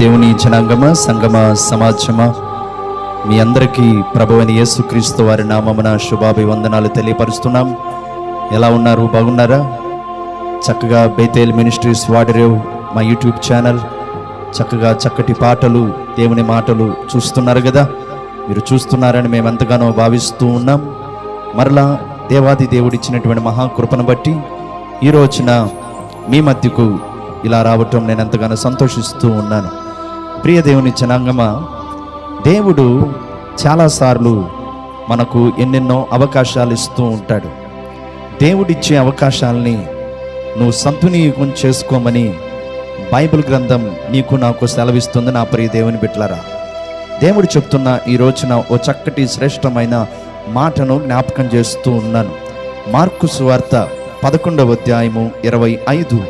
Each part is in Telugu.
దేవుని జనాంగమ సంగమ సమాజమా, మీ అందరికీ ప్రభువైన యేసుక్రీస్తు వారి నామమున శుభాభివందనాలు తెలియపరుస్తున్నాం. ఎలా ఉన్నారు? బాగున్నారా? చక్కగా బేతేల్ మినిస్ట్రీస్ వాడిరేవ్ మా యూట్యూబ్ ఛానల్, చక్కగా చక్కటి పాటలు, దేవుని మాటలు చూస్తున్నారు కదా. మీరు చూస్తున్నారని మేము ఎంతగానో భావిస్తూ ఉన్నాం. మరలా దేవాది దేవుడిచ్చినటువంటి మహాకృపను బట్టి ఈ రోజున మీ మధ్యకు ఇలా రావటం నేను ఎంతగానో సంతోషిస్తూ ఉన్నాను. ప్రియ దేవుని జనాంగమా, దేవుడు చాలాసార్లు మనకు ఎన్నెన్నో అవకాశాలు ఇస్తూ ఉంటాడు. దేవుడిచ్చే అవకాశాలని నువ్వు సద్వినియోగం చేసుకోమని బైబిల్ గ్రంథం నీకు నాకు సెలవిస్తుంది. నా ప్రియ దేవుని బిడ్డలారా, దేవుడు చెప్తున్న ఈ రోజున ఓ చక్కటి శ్రేష్టమైన మాటను జ్ఞాపకం చేస్తూ ఉన్నాను. మార్కు సువార్త 11వ అధ్యాయము 25.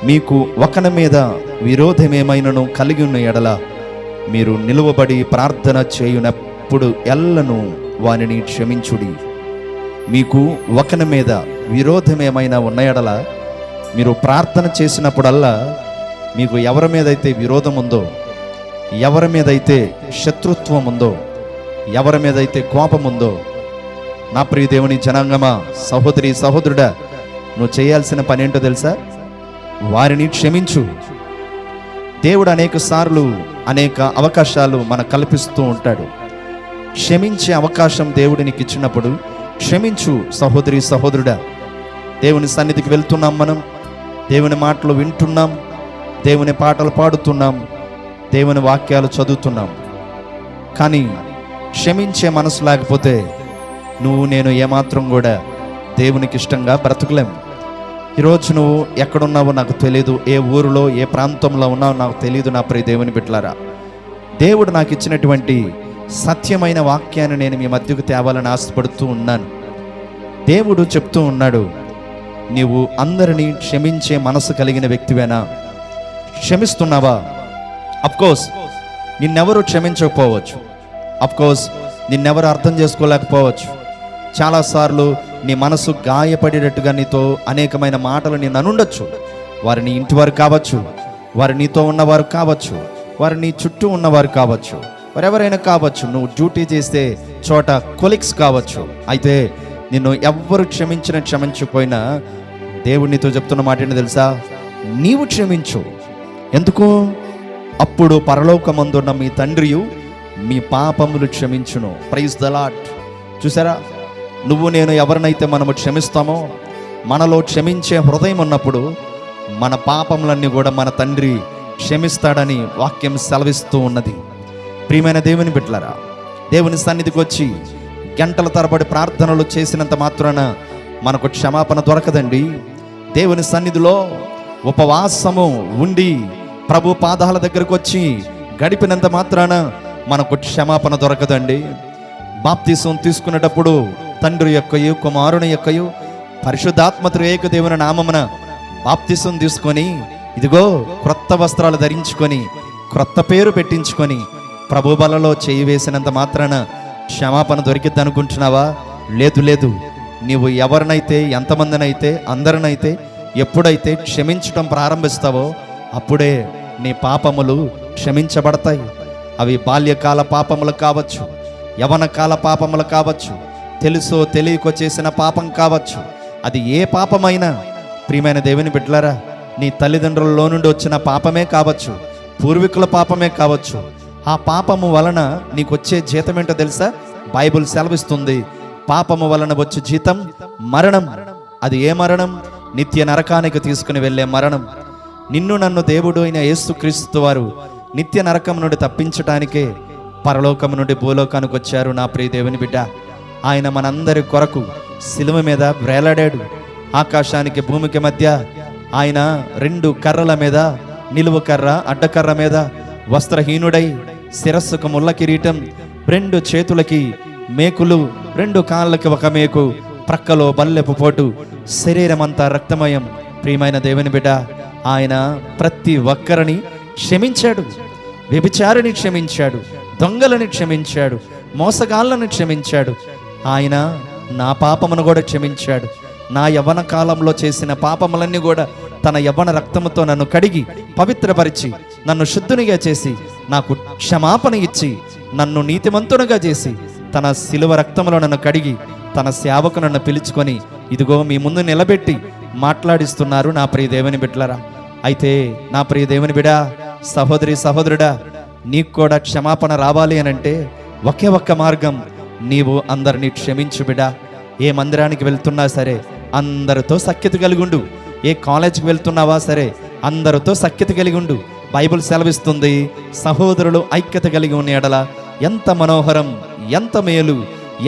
మీకు ఒకని మీద విరోధమేమైనను కలిగి ఉన్న ఎడల మీరు నిలువబడి ప్రార్థన చేయునప్పుడు ఎల్లను వానిని క్షమించుడి. మీకు ఒకని మీద విరోధమేమైనా ఉన్న ఎడల మీరు ప్రార్థన చేసినప్పుడల్లా మీకు ఎవరి మీదైతే విరోధం ఉందో, ఎవరి మీదైతే శత్రుత్వం ఉందో, ఎవరి మీదైతే కోపం ఉందో, నా ప్రియ దేవుని జనాంగమా, సహోదరి సహోదరుడా, నువ్వు చేయాల్సిన పని ఏంటో తెలుసా? వారిని క్షమించు. దేవుడు అనేక సార్లు అనేక అవకాశాలు మనకు కల్పిస్తూ ఉంటాడు. క్షమించే అవకాశం దేవుడు నీకు ఇచ్చినప్పుడు క్షమించు సహోదరి సహోదరుడా. దేవుని సన్నిధికి వెళ్తున్నాం, మనం దేవుని మాటలు వింటున్నాం, దేవుని పాటలు పాడుతున్నాం, దేవుని వాక్యాలు చదువుతున్నాం. కానీ క్షమించే మనసు లేకపోతే నువ్వు నేను ఏమాత్రం కూడా దేవునికి ఇష్టంగా బ్రతకలేం. ఈరోజు నువ్వు ఎక్కడున్నావో నాకు తెలియదు, ఏ ఊరిలో ఏ ప్రాంతంలో ఉన్నావో నాకు తెలియదు. నా ప్రియ దేవుని బిడ్డలారా, దేవుడు నాకు ఇచ్చినటువంటి సత్యమైన వాక్యాన్ని నేను మీ మధ్యకు తేవాలని ఆశపడుతూ ఉన్నాను. దేవుడు చెప్తూ ఉన్నాడు, నీవు అందరినీ క్షమించే మనసు కలిగిన వ్యక్తివేనా? క్షమిస్తున్నావా? అఫ్కోర్స్ నిన్నెవరు క్షమించకపోవచ్చు, అఫ్కోర్స్ నిన్నెవరు అర్థం చేసుకోలేకపోవచ్చు. చాలాసార్లు నీ మనసు గాయపడేటట్టుగా నీతో అనేకమైన మాటలు నేను అనుండొచ్చు. వారు నీ ఇంటి వారు కావచ్చు, వారు నీతో ఉన్నవారు కావచ్చు, వారు నీ చుట్టూ ఉన్నవారు కావచ్చు, వారెవరైనా కావచ్చు, నువ్వు డ్యూటీ చేసే చోట కొలీగ్స్ కావచ్చు. అయితే నిన్ను ఎవ్వరు క్షమించకపోయినా దేవుడు నీతో చెప్తున్న మాట ఏంటో తెలుసా? నీవు క్షమించు. ఎందుకు? అప్పుడు పరలోకమందున్న మీ తండ్రియు మీ పాపములు క్షమించును. Praise the lord. చూసారా, నువ్వు నేను ఎవరినైతే మనము క్షమిస్తామో, మనలో క్షమించే హృదయం ఉన్నప్పుడు మన పాపములన్నీ కూడా మన తండ్రి క్షమిస్తాడని వాక్యం సెలవిస్తూ ఉన్నది. ప్రియమైన దేవుని బిడ్డలారా, దేవుని సన్నిధికి వచ్చి గంటల తరబడి ప్రార్థనలు చేసినంత మాత్రాన మనకు క్షమాపణ దొరకదండి. దేవుని సన్నిధిలో ఉపవాసము ఉండి ప్రభు పాదాల దగ్గరకు వచ్చి గడిపినంత మాత్రాన మనకు క్షమాపణ దొరకదండి. బాప్తిసం తీసుకునేటప్పుడు తండ్రి యొక్కయు కుమారుని యొక్కయు పరిశుద్ధాత్మతో ఏక దేవుని నామమున బాప్తిసం తీసుకొని, ఇదిగో క్రొత్త వస్త్రాలు ధరించుకొని క్రొత్త పేరు పెట్టించుకొని ప్రభు బలలో చేయి వేసినంత మాత్రాన క్షమాపణ దొరికిద్ది అనుకుంటున్నావా? లేదు లేదు. నీవు ఎవరినైతే, ఎంతమందినైతే, అందరినైతే ఎప్పుడైతే క్షమించటం ప్రారంభిస్తావో అప్పుడే నీ పాపములు క్షమించబడతాయి. అవి బాల్యకాల పాపములు కావచ్చు, యవన కాల పాపములు కావచ్చు, తెలుసో తెలియకో చేసిన పాపం కావచ్చు. అది ఏ పాపమైనా ప్రియమైన దేవుని బిడ్డలారా, నీ తల్లిదండ్రులలో నుండి వచ్చిన పాపమే కావచ్చు, పూర్వీకుల పాపమే కావచ్చు. ఆ పాపము వలన నీకు వచ్చే జీతం ఏంటో తెలుసా? బైబిల్ సెలవిస్తుంది, పాపము వలన వచ్చే జీతం మరణం. అది ఏ మరణం? నిత్య నరకానికి తీసుకుని వెళ్ళే మరణం. నిన్ను నన్ను దేవుడు అయిన యేసుక్రీస్తు వారు నిత్య నరకం నుండి తప్పించటానికే పరలోకం నుండి భూలోకానికి వచ్చారు. నా ప్రియ దేవుని బిడ్డ, ఆయన మనందరి కొరకు శిలువ మీద వేలాడాడు. ఆకాశానికి భూమికి మధ్య ఆయన 2 కర్రల మీద, నిలువు కర్ర అడ్డకర్ర మీద వస్త్రహీనుడై, శిరస్సుకు ముళ్ళ కిరీటం, 2 చేతులకి మేకులు, 2 కాళ్ళకి ఒక మేకు, ప్రక్కలో బల్లెపు పోటు, శరీరమంతా రక్తమయం. ప్రియమైన దేవుని బిడ్డ, ఆయన ప్రతి ఒక్కరిని క్షమించాడు. వ్యభిచారిని క్షమించాడు, దొంగలని క్షమించాడు, మోసగాళ్ళను క్షమించాడు. ఆయన నా పాపమును కూడా క్షమించాడు. నా యవ్వన కాలంలో చేసిన పాపములన్నీ కూడా తన యవ్వన రక్తముతో నన్ను కడిగి పవిత్రపరిచి నన్ను శుద్ధునిగా చేసి నాకు క్షమాపణ ఇచ్చి నన్ను నీతిమంతునిగా చేసి తన శిలువ రక్తంలో నన్ను కడిగి తన సేవకు నన్ను పిలుచుకొని ఇదిగో మీ ముందు నిలబెట్టి మాట్లాడిస్తున్నారు నా ప్రియ దేవుని బిడ్డలారా. అయితే నా ప్రియ దేవుని బిడా, సహోదరి సహోదరుడా, నీకు కూడా క్షమాపణ రావాలి అని అంటే ఒకే ఒక్క మార్గం, నీవు అందరినీ క్షమించు బిడా. ఏ మందిరానికి వెళ్తున్నా సరే అందరితో సఖ్యత కలిగి ఉండు. ఏ కాలేజీకి వెళ్తున్నావా సరే అందరితో సఖ్యత కలిగి ఉండు. బైబిల్ సెలవిస్తుంది, సహోదరులు ఐక్యత కలిగి ఉన్న ఎడల ఎంత మనోహరం, ఎంత మేలు,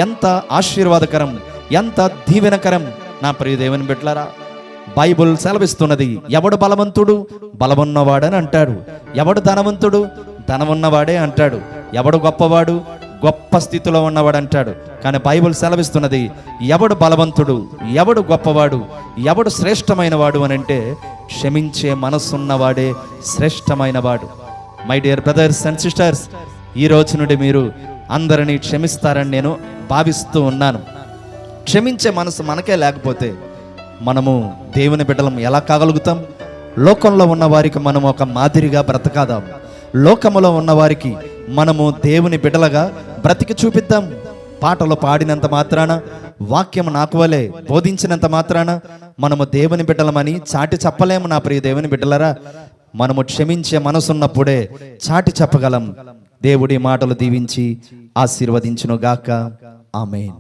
ఎంత ఆశీర్వాదకరం, ఎంత దీవెనకరం. నా ప్రియ దేవుని బిడ్డలారా, బైబిల్ సెలవిస్తున్నది, ఎవడు బలవంతుడు బలమున్నవాడని అంటాడు, ఎవడు ధనవంతుడు ధనమున్నవాడే అంటాడు, ఎవడు గొప్పవాడు గొప్ప స్థితిలో ఉన్నవాడు అంటాడు. కానీ బైబిల్ సెలవిస్తున్నది, ఎవడు బలవంతుడు, ఎవడు గొప్పవాడు, ఎవడు శ్రేష్టమైన వాడు అని అంటే క్షమించే మనసున్నవాడే శ్రేష్టమైన వాడు. My dear brothers and sisters, ఈ రోజు నుండి మీరు అందరినీ క్షమిస్తారని నేను భావిస్తూ ఉన్నాను. క్షమించే మనసు మనకే లేకపోతే మనము దేవుని బిడ్డలం ఎలా కాగలుగుతాం? లోకంలో ఉన్న వారికి మనం ఒక మాదిరిగా బ్రతకాదాం. లోకములో ఉన్న వారికి మనము దేవుని బిడ్డలుగా బ్రతికి చూపిద్దాం. పాటలు పాడినంత మాత్రాన, వాక్యం నాకు వలె బోధించినంత మాత్రాన మనము దేవుని బిడ్డలమని చాటి చెప్పలేము. నా ప్రియ దేవుని బిడ్డలరా, మనము క్షమించే మనసున్నప్పుడే చాటి చెప్పగలం. దేవుడి మాటలు దీవించి ఆశీర్వదించును గాక. ఆమేన్.